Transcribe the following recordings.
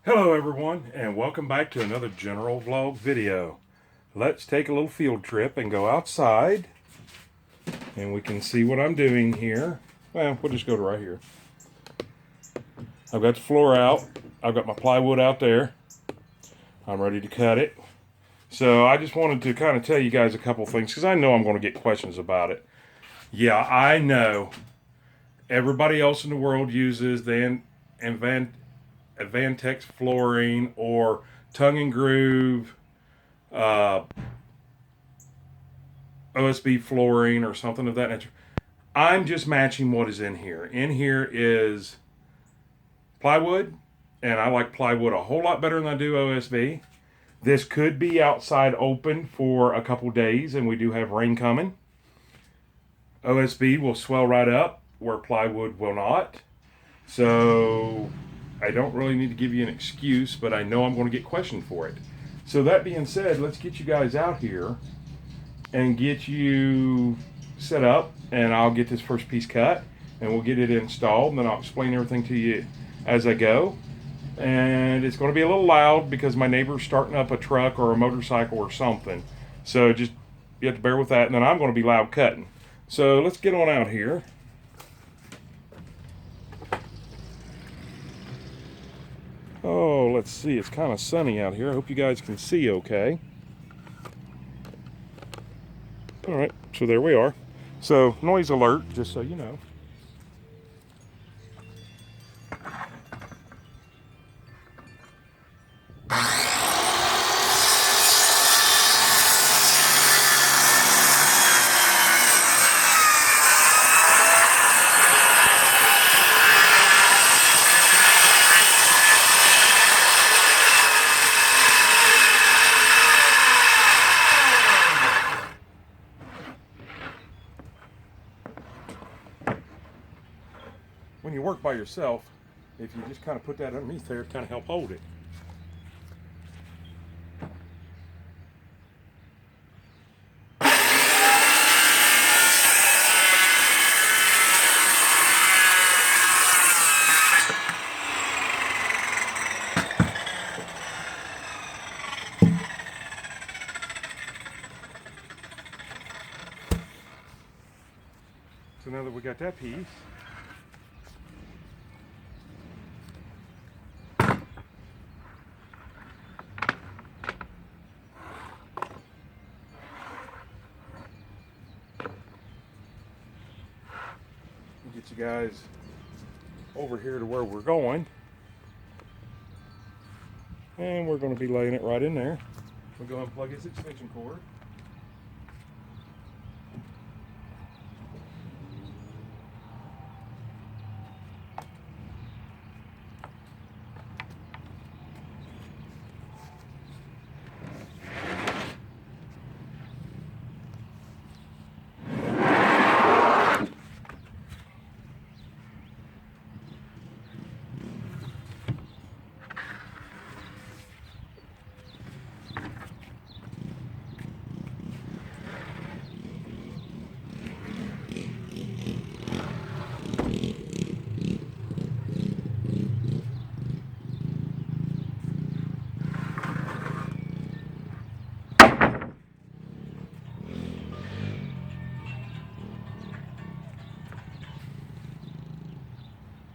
Hello everyone, and welcome back to another general vlog video. Let's take a little field trip and go outside and we can see what I'm doing here. Well, we'll just go to right here. I've got the floor out. I've got my plywood out there. I'm ready to cut it. So I just wanted to kind of tell you guys a couple things because I know I'm going to get questions about it. Yeah, I know everybody else in the world uses the Advantex flooring or tongue and groove OSB flooring or something of that nature. I'm just matching what is in here. In here is plywood, and I like plywood a whole lot better than I do OSB. This could be outside open for a couple days, and we do have rain coming. OSB will swell right up where plywood will not. So I don't really need to give you an excuse, but I know I'm going to get questioned for it. So that being said, let's get you guys out here and get you set up, and I'll get this first piece cut and we'll get it installed, and then I'll explain everything to you as I go. And it's going to be a little loud because my neighbor's starting up a truck or a motorcycle or something. So just, you have to bear with that, and then I'm going to be loud cutting. So let's get on out here. Oh, let's see, it's kind of sunny out here. I hope you guys can see okay. All right, so there we are. So noise alert, just so you know. When you work by yourself, if you just kind of put that underneath there, it kind of help hold it. So now that we got that piece, get you guys over here to where we're going, and we're going to be laying it right in there. We'll go and plug its extension cord.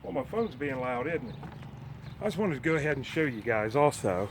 Well, my phone's being loud, isn't it? I just wanted to go ahead and show you guys also,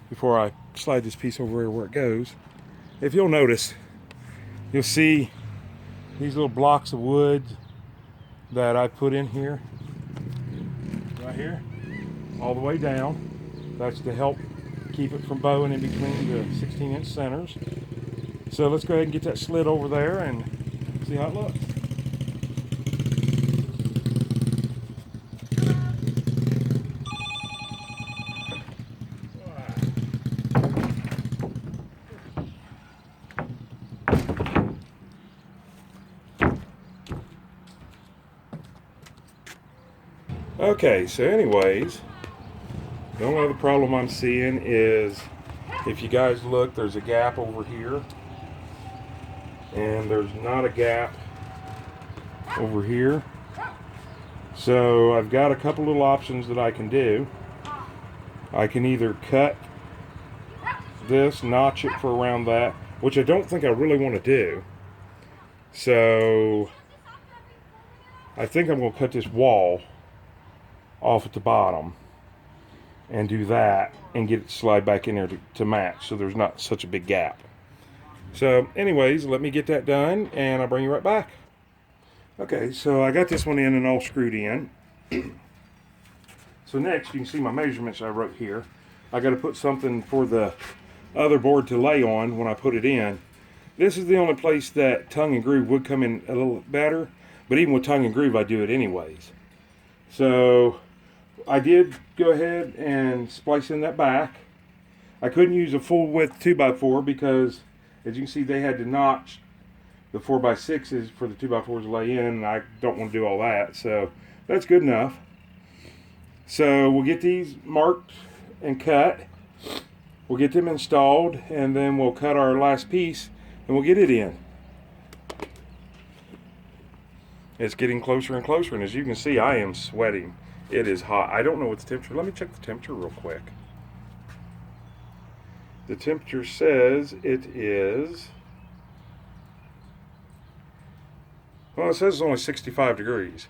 before I slide this piece over here where it goes. If you'll notice, you'll see these little blocks of wood that I put in here, right here, all the way down. That's to help keep it from bowing in between the 16-inch centers. So let's go ahead and get that slid over there and see how it looks. Okay, so anyways, the only other problem I'm seeing is, if you guys look, there's a gap over here, and there's not a gap over here. So I've got a couple little options that I can do. I can either cut this, notch it for around that, which I don't think I really want to do. So I think I'm going to cut this wall off at the bottom and do that and get it to slide back in there to match, so there's not such a big gap. So anyways, let me get that done and I'll bring you right back. Okay, so I got this one in and all screwed in. So next, you can see my measurements I wrote here. I got to put something for the other board to lay on when I put it in. This is the only place that tongue and groove would come in a little better, but even with tongue and groove, I do it anyways. So I did go ahead and splice in that back. I couldn't use a full width 2x4 because, as you can see, they had to notch the 4x6s for the 2x4s to lay in, and I don't want to do all that, so that's good enough. So we'll get these marked and cut. We'll get them installed, and then we'll cut our last piece and we'll get it in. It's getting closer and closer, and as you can see, I am sweating. It is hot. I don't know what the temperature. Let me check the temperature real quick. The temperature says it is, well, it says it's only 65 degrees,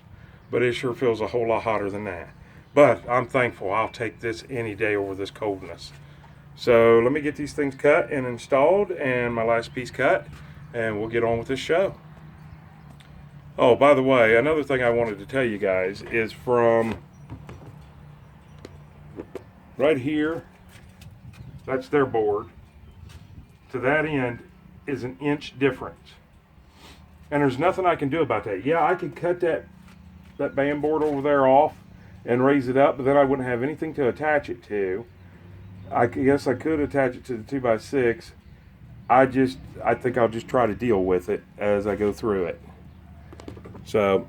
but it sure feels a whole lot hotter than that. But I'm thankful. I'll take this any day over this coldness. So let me get these things cut and installed and my last piece cut, and we'll get on with this show. Oh, by the way, another thing I wanted to tell you guys is from right here, that's their board, to that end is an inch difference. And there's nothing I can do about that. Yeah, I could cut that band board over there off and raise it up, but then I wouldn't have anything to attach it to. I guess I could attach it to the 2x6. I think I'll just try to deal with it as I go through it. So,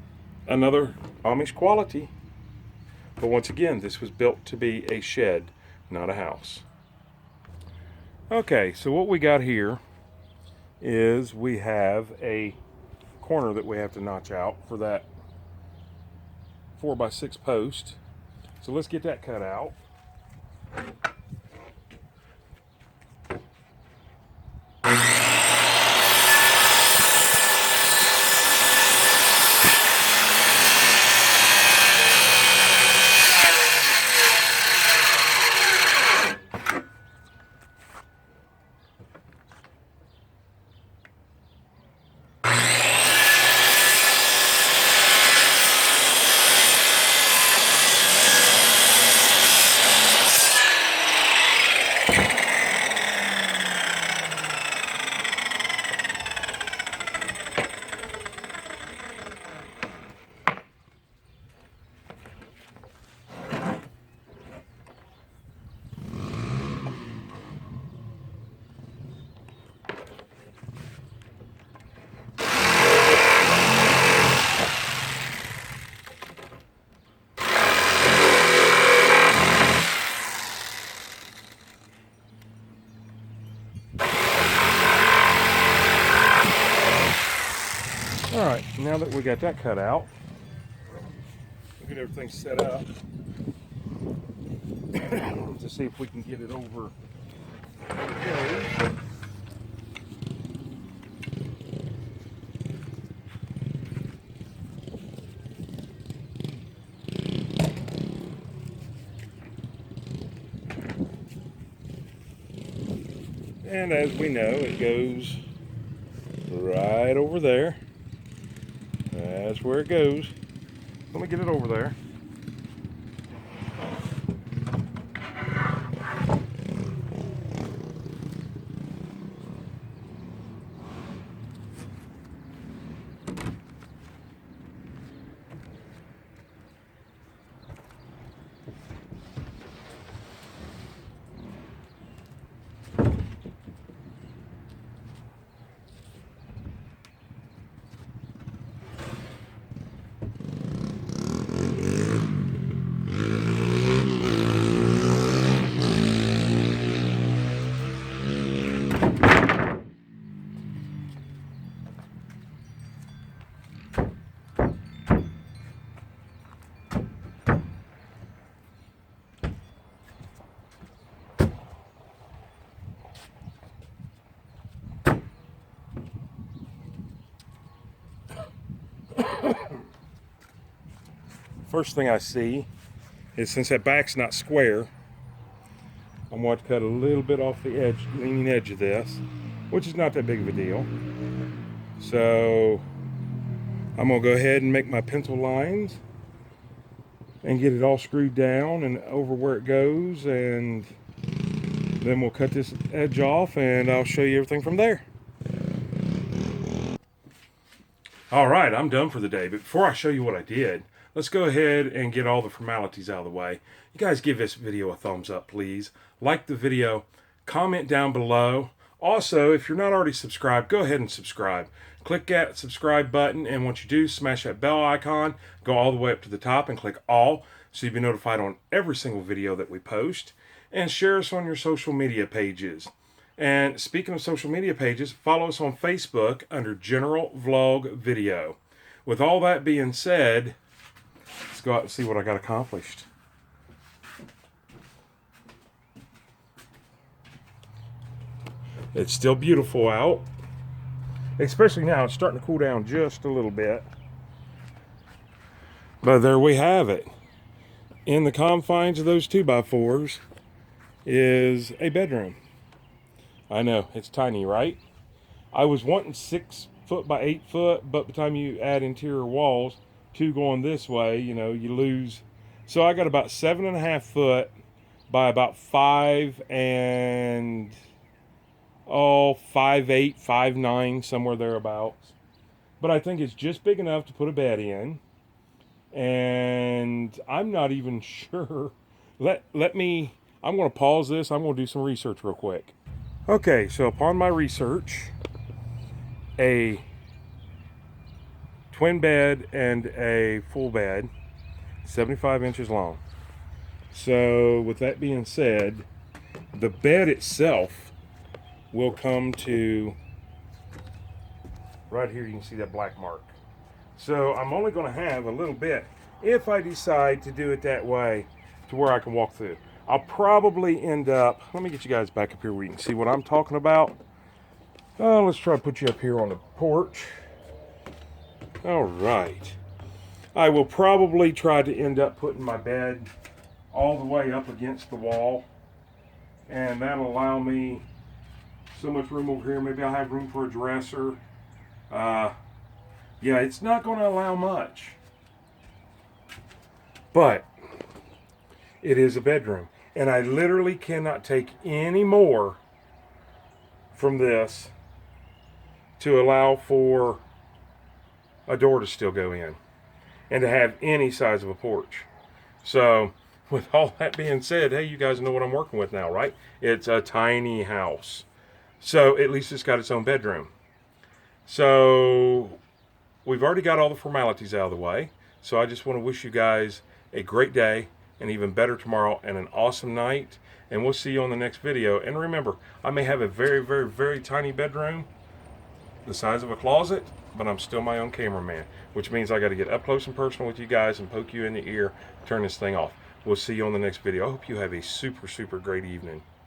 another Amish quality. But once again, this was built to be a shed, not a house. Okay, so what we got here is we have a corner that we have to notch out for that 4x6 post. So let's get that cut out. Alright, now that we got that cut out, we'll get everything set up to see if we can get it over. And as we know, it goes right over there. That's where it goes. Let me get it over there. First thing I see is, since that back's not square, I'm going to cut a little bit off the edge, leaning edge of this, which is not that big of a deal. So I'm going to go ahead and make my pencil lines and get it all screwed down and over where it goes, and then we'll cut this edge off and I'll show you everything from there. All right, I'm done for the day, but before I show you what I did, let's go ahead and get all the formalities out of the way. You guys give this video a thumbs up, please. Like the video, comment down below. Also, if you're not already subscribed, go ahead and subscribe. Click that subscribe button, and once you do, smash that bell icon, go all the way up to the top and click all, so you'll be notified on every single video that we post. And share us on your social media pages. And speaking of social media pages, follow us on Facebook under General Vlog Video. With all that being said, let's go out and see what I got accomplished. It's still beautiful out, especially now. It's starting to cool down just a little bit. But there we have it. In the confines of those 2x4s is a bedroom. I know, it's tiny, right? I was wanting 6 foot by 8 foot, but by the time you add interior walls, 2 going this way, you know, you lose. So I got about 7.5 foot by about 5 and 5'8", 5'9", somewhere thereabouts. But I think it's just big enough to put a bed in. And I'm not even sure. Let me, I'm going to pause this. I'm going to do some research real quick. Okay, so upon my research, a twin bed and a full bed, 75 inches long. So with that being said, the bed itself will come to right here. You can see that black mark. So I'm only going to have a little bit, if I decide to do it that way, to where I can walk through. I'll probably end up, let me get you guys back up here where you can see what I'm talking about. Let's try to put you up here on the porch. All right. I will probably try to end up putting my bed all the way up against the wall, and that'll allow me so much room over here. Maybe I'll have room for a dresser. Yeah, it's not going to allow much, but it is a bedroom, and I literally cannot take any more from this to allow for a door to still go in and to have any size of a porch. So with all that being said, hey, you guys know what I'm working with now, right? It's a tiny house, so at least it's got its own bedroom. So we've already got all the formalities out of the way, so I just want to wish you guys a great day, and even better tomorrow, and an awesome night, and we'll see you on the next video. And remember, I may have a very, very, very tiny bedroom, the size of a closet, but I'm still my own cameraman, which means I got to get up close and personal with you guys and poke you in the ear, turn this thing off. We'll see you on the next video. I hope you have a super, super great evening.